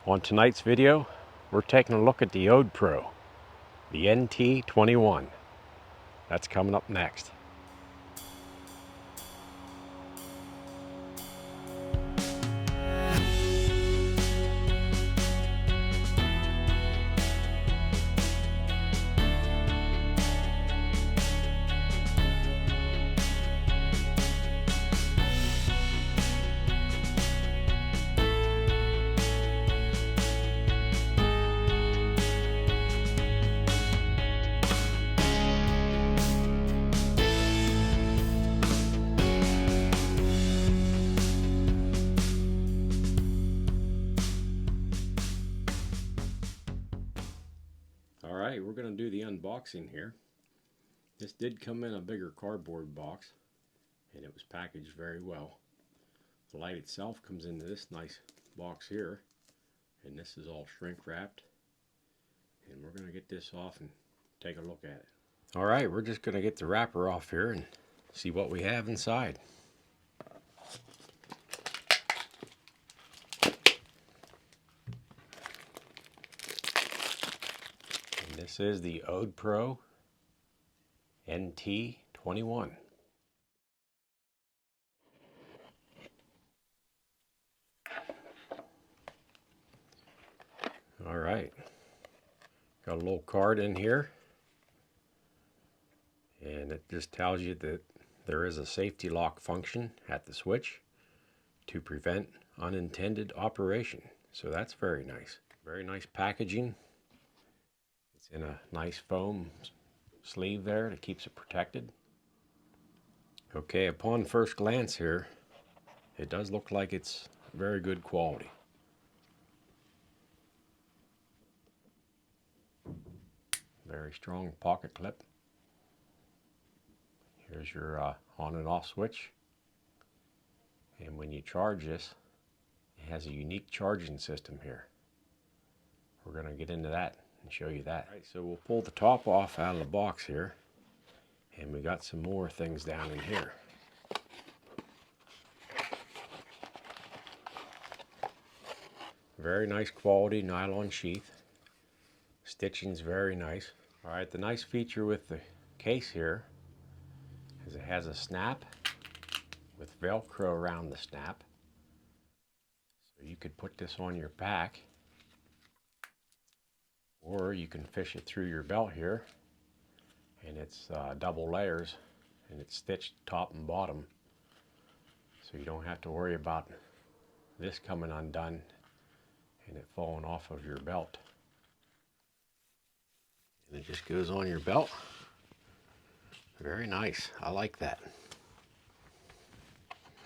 On tonight's video, we're taking a look at the Odepro, the NT21. That's coming up next. Alright, we're going to do the unboxing here. This did come in a bigger cardboard box, and it was packaged very well. The light itself comes into this nice box here, and this is all shrink wrapped. And we're going to get this off and take a look at it. Alright, we're just going to get the wrapper off here and see what we have inside. And this is the Odepro NT21. Alright, got a little card in here, and it just tells you that there is a safety lock function at the switch to prevent unintended operation. So that's very nice. Very nice packaging. It's in a nice foam sleeve there that keeps it protected. Okay, upon first glance here, it does look like it's very good quality. Very strong pocket clip. Here's your on and off switch. And when you charge this, it has a unique charging system here. We're going to get into that and show you that. All right, so we'll pull the top off out of the box here, and we got some more things down in here. Very nice quality nylon sheath. Stitching's very nice. All right, the nice feature with the case here is it has a snap with Velcro around the snap. So you could put this on your back, or you can fish it through your belt here, and it's double layers, and it's stitched top and bottom, so you don't have to worry about this coming undone and it falling off of your belt. And it just goes on your belt. Very nice. I like that.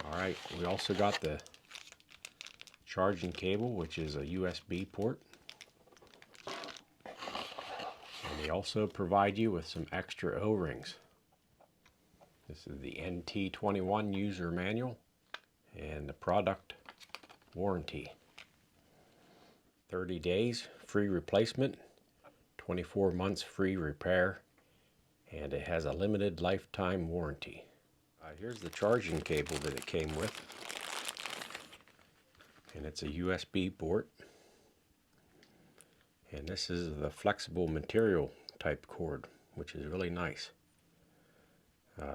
Alright, we also got the charging cable, which is a USB port. And they also provide you with some extra O-rings. This is the NT21 user manual and the product warranty. 30 days free replacement, 24 months free repair, and it has a limited lifetime warranty. Here's the charging cable that it came with, and it's a USB port, and this is the flexible material type cord, which is really nice.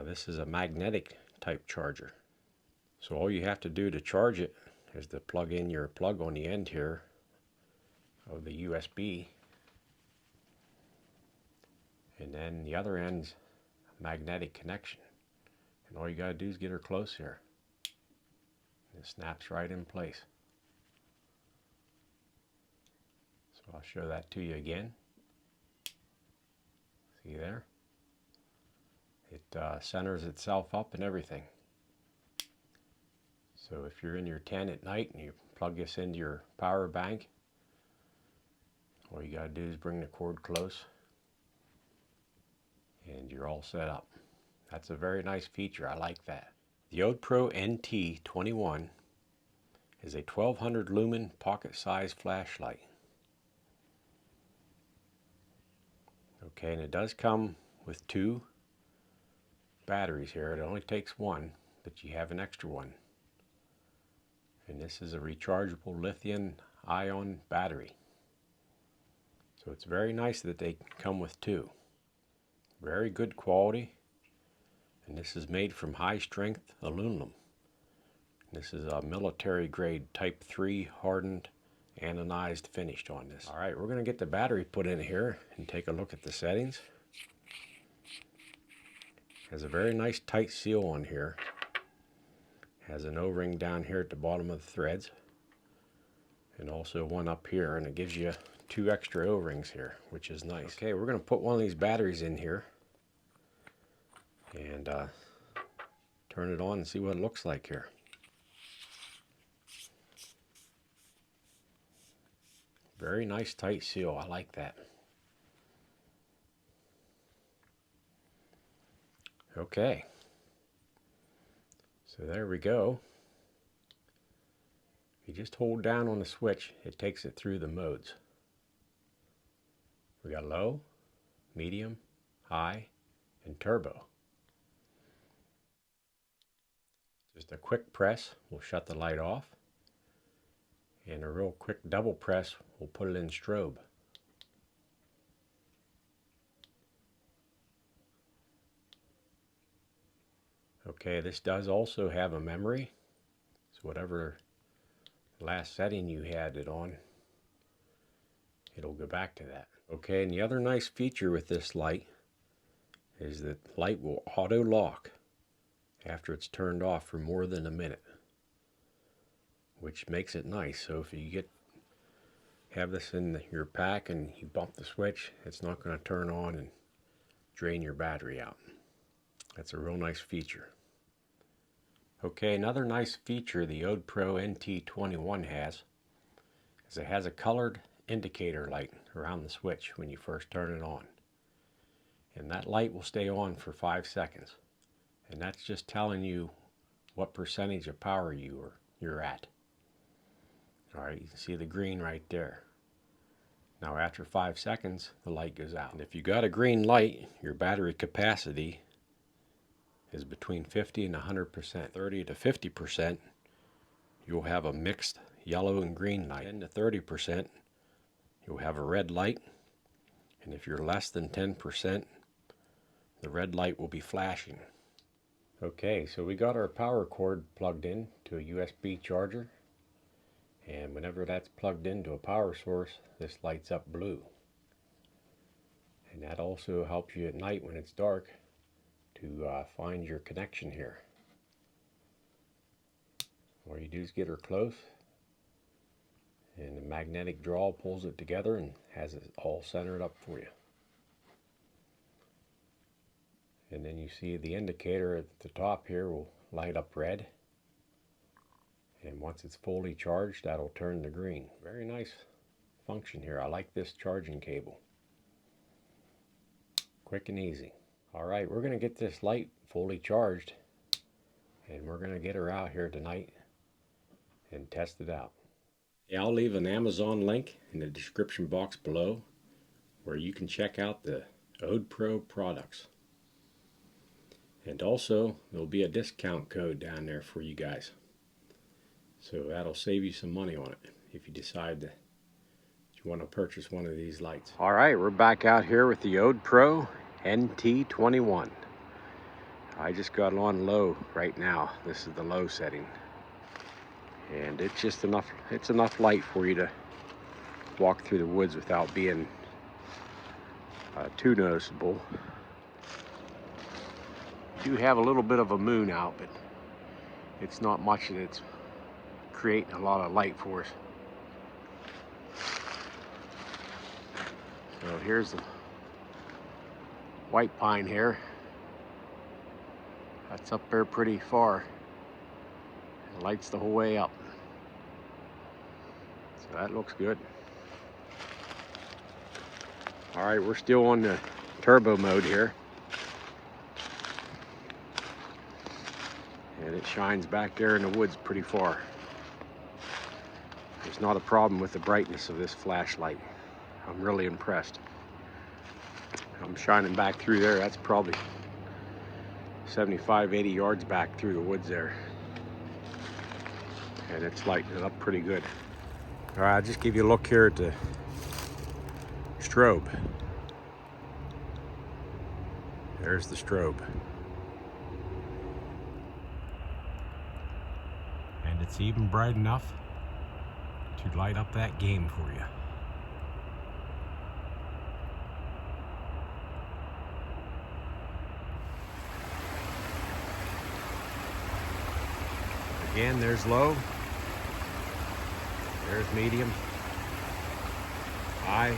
This is a magnetic type charger, so all you have to do to charge it is to plug in your plug on the end here of the USB, and then the other end's a magnetic connection, and all you gotta do is get her close here, and it snaps right in place. So I'll show that to you again. See there? It centers itself up and everything. So if you're in your tent at night and you plug this into your power bank, all you gotta do is bring the cord close and you're all set up. That's a very nice feature. I like that. The Odepro NT21 is a 1200 lumen pocket size flashlight. Okay, and it does come with two batteries here. It only takes one, but you have an extra one. And this is a rechargeable lithium ion battery. So it's very nice that they come with two. Very good quality. And this is made from high strength aluminum. This is a military grade type 3 hardened anodized finished on this. Alright, we're going to get the battery put in here and take a look at the settings. Has a very nice tight seal on here. Has an O-ring down here at the bottom of the threads. And also one up here, and it gives you 2 extra O-rings here, which is nice. Okay, we're going to put one of these batteries in here and turn it on and see what it looks like here. Very nice tight seal. I like that. Okay. So there we go. If you just hold down on the switch, it takes it through the modes. We got low, medium, high, and turbo. Just a quick press will shut the light off. And a real quick double press will put it in strobe. Okay, this does also have a memory. So whatever last setting you had it on, it'll go back to that. Okay, and the other nice feature with this light is that light will auto lock after it's turned off for more than a minute, which makes it nice. So if you have this in your pack and you bump the switch, it's not going to turn on and drain your battery out. That's a real nice feature. Okay, another nice feature the Odepro NT21 has is it has a colored indicator light around the switch when you first turn it on. And that light will stay on for 5 seconds. And that's just telling you what percentage of power you're at. Alright, you can see the green right there. Now after 5 seconds, the light goes out. And if you got a green light, your battery capacity is between 50 and 100%. 30 to 50%, you'll have a mixed yellow and green light. 10 to 30%, you'll have a red light. And if you're less than 10%, the red light will be flashing. Okay, so we got our power cord plugged in to a USB charger. And whenever that's plugged into a power source, this lights up blue. And that also helps you at night when it's dark to find your connection here. All you do is get her close, and the magnetic draw pulls it together and has it all centered up for you. And then you see the indicator at the top here will light up red. And once it's fully charged, that'll turn to green. Very nice function here. I like this charging cable. Quick and easy. Alright, we're going to get this light fully charged. And we're going to get her out here tonight and test it out. Yeah, I'll leave an Amazon link in the description box below where you can check out the Odepro products. And also, there'll be a discount code down there for you guys. So that'll save you some money on it if you decide that you want to purchase one of these lights. Alright, we're back out here with the Odepro NT21. I just got it on low right now. This is the low setting. And it's just enough light for you to walk through the woods without being too noticeable. Do have a little bit of a moon out, but it's not much, and it's creating a lot of light for us. So here's the white pine here. That's up there pretty far. It lights the whole way up. So that looks good. Alright, we're still on the turbo mode here. And it shines back there in the woods pretty far. There's not a problem with the brightness of this flashlight. I'm really impressed. I'm shining back through there. That's probably 75, 80 yards back through the woods there. And it's lighting it up pretty good. All right, I'll just give you a look here at the strobe. There's the strobe. And it's even bright enough to light up that game for you. Again, there's low, there's medium, high,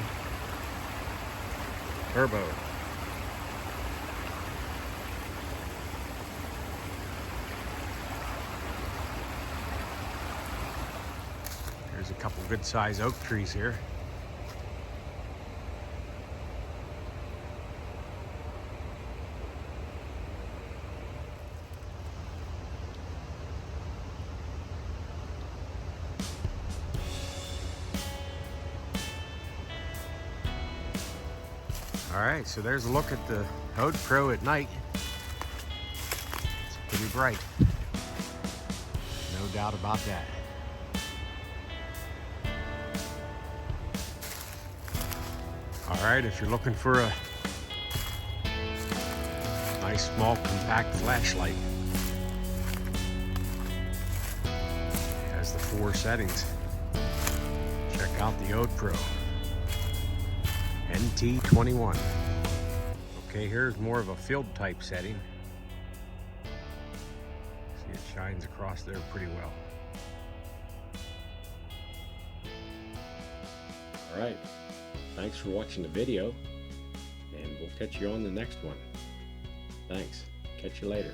turbo. There's a couple good size oak trees here. All right, so there's a look at the Odepro at night. It's pretty bright. No doubt about that. All right, if you're looking for a nice, small, compact flashlight, it has the 4 settings. Check out the Odepro NT21. Okay, here's more of a field type setting. See, it shines across there pretty well. All right, thanks for watching the video, and we'll catch you on the next one. Thanks, catch you later.